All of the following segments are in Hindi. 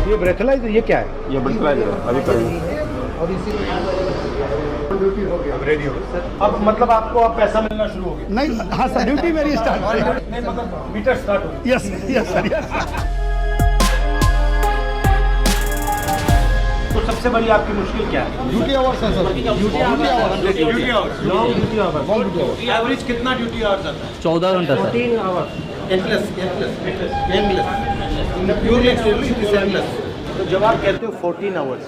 ये ब्रेथलाइजर, ये क्या है? ये ब्रेथलाइजर है, अभी करेंगे। और इसी रेडी हो अब मतलब आपको अब पैसा मिलना शुरू हो गया? नहीं, हाँ सर, ड्यूटी मेरी स्टार्ट नहीं मतलब मीटर स्टार्ट हो यस यस सर यस। तो सबसे बड़ी आपकी मुश्किल क्या है? ड्यूटी आवर्स है sir, duty hours, long duty hours. Average कितना ड्यूटी आवर्स आता है? 14 घंटा सर। 14 आवर्स तो जब आप कहते हो 14 आवर्स,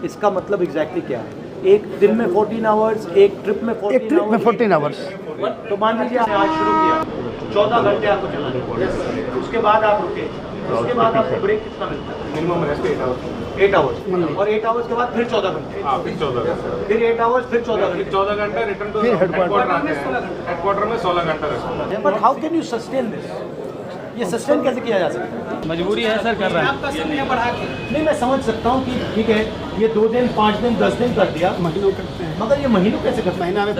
इसका मतलब एग्जैक्टली क्या है? एक दिन में 14 आवर्स, एक ट्रिप में 14 आवर्स। तो मान लीजिए आपने आज शुरू किया, 14 घंटे आपको चलाना, उसके बाद आप रुके, उसके बाद आपको ब्रेक कितना मिलता है? मिनिमम रेस्ट 8 आवर्स, और 8 आवर्स के बाद फिर 14 घंटे, फिर 14 फिर 8 आवर्स, फिर 14 घंटे, 14 घंटा रिटर्न टू फिर हेडक्वार्टर हेडक्वार्टर में 16 घंटा rest. But how can you sustain this? ये सस्टेन कैसे किया जा सकता है? मजबूरी है सर, कर रहा है। नहीं, मैं समझ सकता हूँ कि ठीक है, ये 2 दिन, 5 दिन, 10 दिन कर दिया, महीनों करते हैं, मगर ये महीनों कैसे करते हैं? महीना में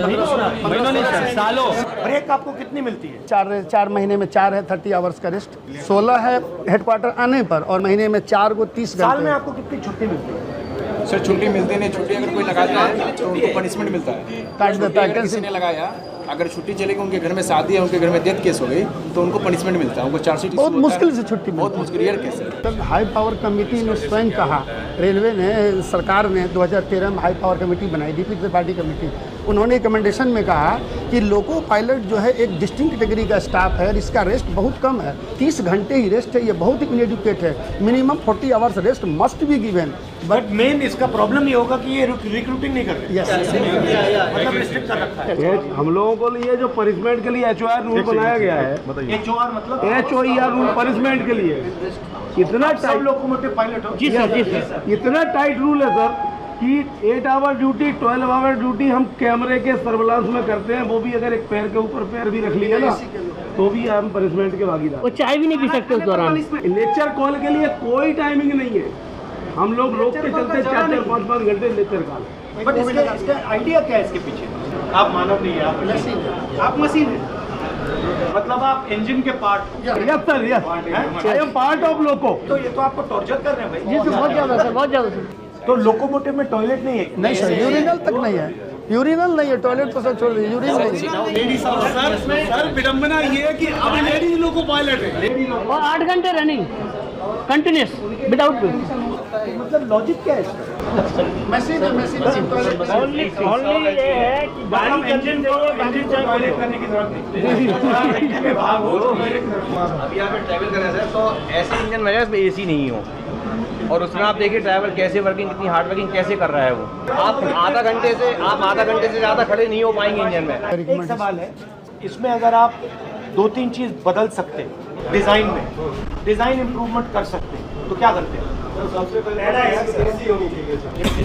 महीनों नहीं सर, सालों। ब्रेक आपको कितनी मिलती है? 4 महीने में 4 है 30 आवर्स का रेस्ट, 16 है हेडक्वार्टर आने पर, और महीने में 4 को 30 साल में घंटे। आपको कितनी छुट्टी मिलती है? सर छुट्टी मिलती नहीं, छुट्टी अगर कोई लगाता है तो उनको पनिशमेंट मिलता है। काट देता है, किसी ने लगाया, अगर छुट्टी चलेगी, उनके घर में शादी है, उनके घर में डेथ केस हो गई, तो उनको पनिशमेंट मिलता है, उनको चार्जशीट बहुत मुश्किल से छुट्टी बहुत मिलती मुश्किल रेयर केस है। है। तब हाई पावर कमेटी ने स्वयं कहा, रेलवे ने, सरकार ने 2013 में हाई पावर कमेटी बनाई, डीपी त्रिपाठी कमेटी, उन्होंने रिकमेंडेशन में कहा कि लोको पायलट जो है एक डिस्टिंक्ट कैटेगरी का स्टाफ है और इसका रेस्ट बहुत कम है, 30 घंटे ही रेस्ट है, ये बहुत ही इनएडुकेट है, minimum 40 hours rest must be given. But main इसका प्रॉब्लम ये होगा कि ये रिक्रूटिंग नहीं कर रहे, यस, मतलब रिस्ट्रिक्ट कर रखा है। हम लोगों को लिए जो पनिशमेंट के लिए HOR रूल बनाया गया है, HOR मतलब HOR रूल पनिशमेंट के लिए इतना सब टाइट, लोकोमोटिव पायलट हो। जी सर। इतना टाइट रूल है सर कि 8 आवर ड्यूटी, 12 आवर ड्यूटी हम कैमरे के सर्विलांस में करते हैं, वो भी अगर एक पैर के ऊपर पैर भी रख लिया ना तो भी हम पनिशमेंट के भागीदार। वो चाय भी नहीं पी सकते उस दौरान। लेक्चर कॉल के लिए कोई टाइमिंग नहीं है, हम लोग रोक के चलते 4-4, 5-5 घंटे लेक्चर कॉल। बट इसका आइडिया क्या है इसके पीछे? आप मानव नहीं है, आप मशीन है, मतलब आप इंजन के part. Yes sir, yes, I am part of loco. तो ये तो आपको टॉर्चर कर रहे हैं भाई। जी सर, बहुत ज़्यादा सर, बहुत ज़्यादा सर। तो लोकोमोटिव में टॉयलेट नहीं है? नहीं सर, यूरिनल तक नहीं है, यूरिनल नहीं है, टॉयलेट तो सब छोड़ दीजिए, यूरिनल नहीं है। सर विडम्बना ये है कि अब लेडीज लोको पायलट है, और 8 घंटे रनिंग कंटिन्यूस विदाउट मतलब लॉजिक क्या है इसका? मशीन है, ओनली ये है कि गाड़ी इंजन टॉयलेट करने की जरूरत नहीं। अभी यहाँ पे ट्रैवल कर रहे हैं सर, तो ऐसे इंजन में इसमें AC नहीं हो, और उसमें आप देखिए ड्राइवर कैसे वर्किंग, कितनी हार्ड वर्किंग कैसे कर रहा है वो। आप आधा घंटे से ज़्यादा खड़े नहीं हो पाएंगे इंजन में। एक सवाल है, इसमें अगर आप 2-3 चीज़ बदल सकते हैं डिज़ाइन में, डिज़ाइन इम्प्रूवमेंट कर सकते हैं, तो क्या करते हैं? सबसे पहले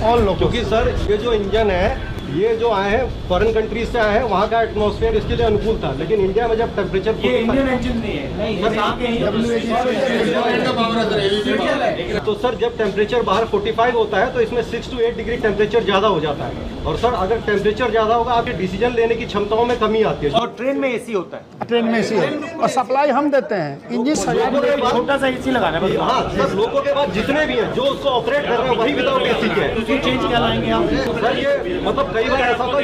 और लोग क्योंकि सर ये जो इंजन है, ये जो आए हैं फॉरेन कंट्रीज से आए हैं, वहाँ का एटमॉस्फेयर इसके लिए अनुकूल था, लेकिन इंडिया में जब टेम्परेचर ये इंडियन इंजन नहीं है, तो सर जब टेम्परेचर बाहर 45 होता है तो इसमें 6 to 8 डिग्री टेम्परेचर ज़्यादा हो जाता है, और सर अगर टेम्परेचर ज़्यादा होगा आपके डिसीजन लेने की क्षमताओं में कमी आती है। और ट्रेन में AC होता है, ट्रेन में AC है और सप्लाई हम देते हैं, इंजन छोटा सा AC लगाना है बस। हाँ सर, लोगों के बाद जितने भी हैं जो उसको ऑपरेट कर रहे हैं वही विदाउट AC के हैं। तो चेंज क्या लाएंगे आप? सर ये मतलब कई बार ऐसा होता है,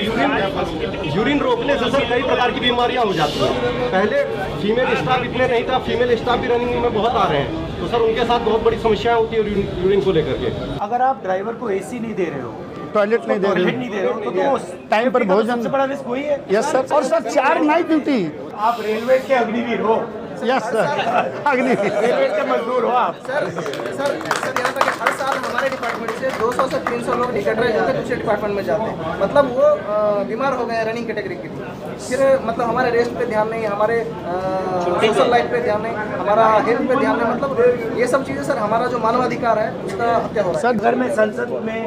यूरिन रोकने से सर कई प्रकार की बीमारियां हो जाती हैं। पहले फीमेल स्टाफ इतने नहीं था, फीमेल स्टाफ भी रनिंग में बहुत आ रहे हैं, तो सर उनके साथ बहुत बड़ी समस्याएं होती है यूरिन को लेकर के। अगर आप ड्राइवर को AC नहीं दे रहे हो, टॉयलेट नहीं दे टॉयलेट नहीं दे रहे हो, तो टाइम पर भोजन, सबसे बड़ा रिस्क वही है। Yes sir. और सर 4 नाइट ड्यूटी, आप रेलवे के अग्निवीर हो। यस सर, अग्नि रेलवे के मजदूर हो आप। सर यहाँ तक हर साल हमारे डिपार्टमेंट से 200 से 300 लोग निकट रहे होते हैं, दूसरे डिपार्टमेंट में जाते हैं, मतलब वो बीमार हो गए हैं रनिंग कैटेगरी के लिए। फिर मतलब हमारे रेस्ट पे ध्यान नहीं, हमारे सोशल लाइफ पे ध्यान नहीं, हमारा हेल्थ पे ध्यान नहीं, मतलब ये सब चीज़ें सर हमारा जो मानवाधिकार है उसका हत्या हो रहा है। सर अगर मैं संसद में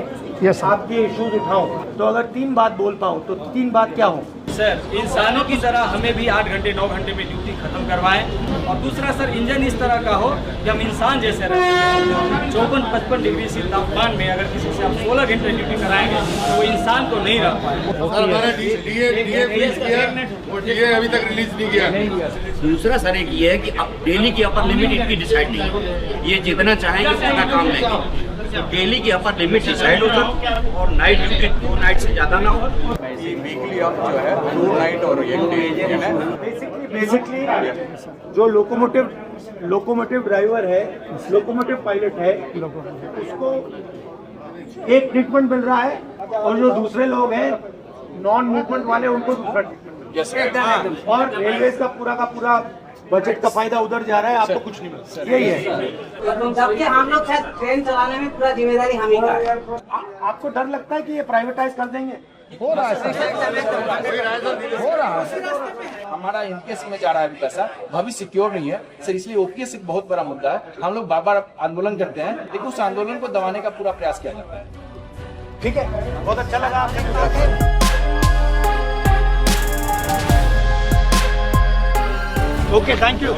यस आपके इश्यूज उठाऊं तो अगर 3 बात बोल पाऊं तो 3 बात क्या हो? सर इंसानों की तरह हमें भी 8 घंटे 9 घंटे में ड्यूटी खत्म करवाएं, और दूसरा सर इंजन इस तरह का हो कि हम इंसान जैसे रहें, 54-55 डिग्री से तापमान में अगर किसी से आप 16 घंटे ड्यूटी कराएंगे तो वो इंसान को नहीं रह पाएगा। अभी तक रिलीज नहीं किया। दूसरा सर एक ये है कि अब डेली की अपर लिमिट इनकी डिसाइड नहीं है, ये जितना चाहेंगे उतना काम लेंगे। डेली की अपर लिमिट डिसाइड हो सर, और नाइट ड्यूटी 2 नाइट से ज़्यादा ना हो। वीकली आप जो है 2 नाइट और 1 डे बेसिकली जो लोकोमोटिव ड्राइवर है, लोकोमोटिव पायलट है, उसको एक ट्रीटमेंट मिल रहा है, और जो दूसरे लोग हैं नॉन मूवमेंट वाले उनको दूसरा ट्रीटमेंट। और रेलवे का पूरा बजट का फायदा उधर जा रहा है, आपको कुछ नहीं मिलता। यही है। जबकि हम लोग शायद ट्रेन चलाने में पूरा जिम्मेदारी हम ही का है। आपको डर लगता है कि ये प्राइवेटाइज कर देंगे? हो रहा है, हो रहा है। हमारा एनपीएस में जा रहा है अभी पैसा, भविष्य सिक्योर नहीं है सर, इसलिए ओपीएस एक बहुत बड़ा मुद्दा है। हम लोग बार बार आंदोलन करते हैं, लेकिन उस आंदोलन को दबाने का पूरा प्रयास किया जाता है। ठीक है, बहुत अच्छा लगा आपसे। Okay, thank you.